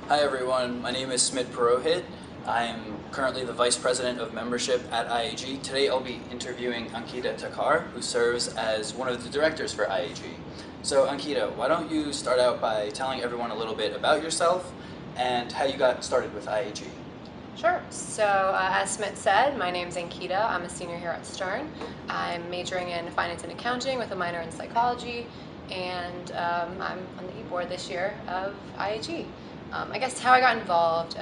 Hi everyone, my name is Smit Purohit. I am currently the Vice President of Membership at IAG. Today I'll be interviewing Ankita Thakkar, who serves as one of the directors for IAG. So Ankita, why don't you start out by telling everyone a little bit about yourself and how you got started with IAG? Sure. So as Smith said, my name's Ankita. I'm a senior here at Stern. I'm majoring in finance and accounting with a minor in psychology, and I'm on the e-board this year of IAG. I guess how I got involved,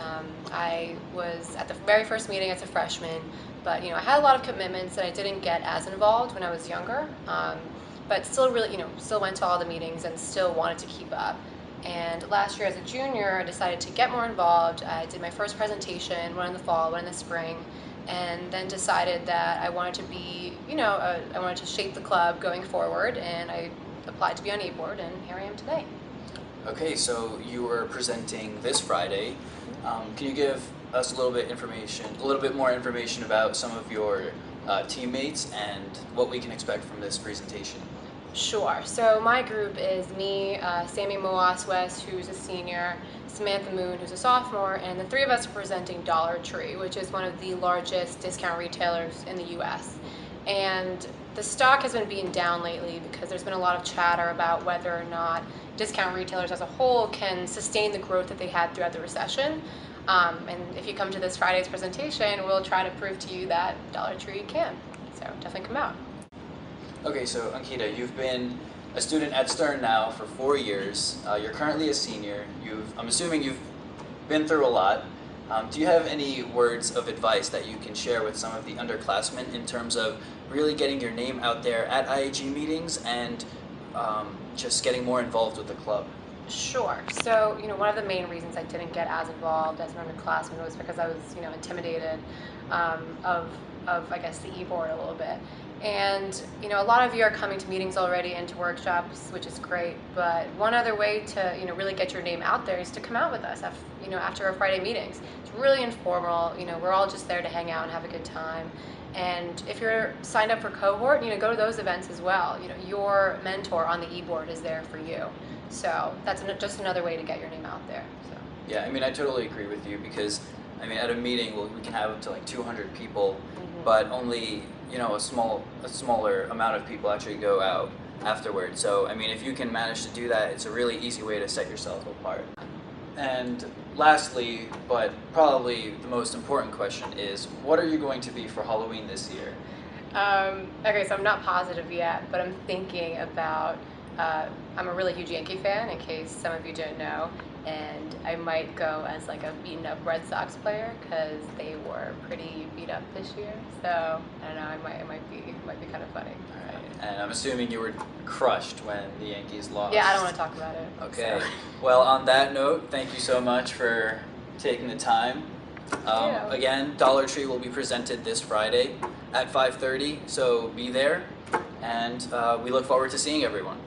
I was at the very first meeting as a freshman, but I had a lot of commitments that I didn't get as involved when I was younger, but still really, still went to all the meetings and still wanted to keep up. And last year as a junior, I decided to get more involved. I did my first presentation, one in the fall, one in the spring, and then decided that I wanted to be, I wanted to shape the club going forward, and I applied to be on e-board, and here I am today. Okay, so you were presenting this Friday. Can you give us a little bit more information about some of your teammates and what we can expect from this presentation? Sure. So my group is me, Sammy Moaswes, who's a senior, Samantha Moon, who's a sophomore, and the three of us are presenting Dollar Tree, which is one of the largest discount retailers in the U.S. And the stock has been beaten down lately because there's been a lot of chatter about whether or not discount retailers as a whole can sustain the growth that they had throughout the recession. And if you come to this Friday's presentation, we'll try to prove to you that Dollar Tree can. So definitely come out. Okay, so Ankita, you've been a student at Stern now for 4 years. You're currently a senior. I'm assuming you've been through a lot. Do you have any words of advice that you can share with some of the underclassmen in terms of really getting your name out there at IAG meetings and just getting more involved with the club? Sure. So, one of the main reasons I didn't get as involved as an underclassman was because I was, intimidated of I guess, the e-board a little bit. And, a lot of you are coming to meetings already and to workshops, which is great. But one other way to, really get your name out there is to come out with us, after our Friday meetings. It's really informal. We're all just there to hang out and have a good time. And if you're signed up for cohort, go to those events as well. Your mentor on the e-board is there for you. So that's just another way to get your name out there. So. Yeah, I totally agree with you because, at a meeting we can have up to like 200 people, but only, a smaller amount of people actually go out afterwards. So, if you can manage to do that, it's a really easy way to set yourself apart. And lastly, but probably the most important question is, what are you going to be for Halloween this year? Okay, so I'm not positive yet, but I'm thinking about, I'm a really huge Yankee fan, in case some of you don't know, and I might go as like a beaten up Red Sox player because they were pretty beat up this year. So I don't know, it might be kind of funny. All right. And I'm assuming you were crushed when the Yankees lost. Yeah, I don't want to talk about it. Okay. So. Well, on that note, thank you so much for taking the time. Again, Dollar Tree will be presented this Friday at 5:30, so be there, and we look forward to seeing everyone.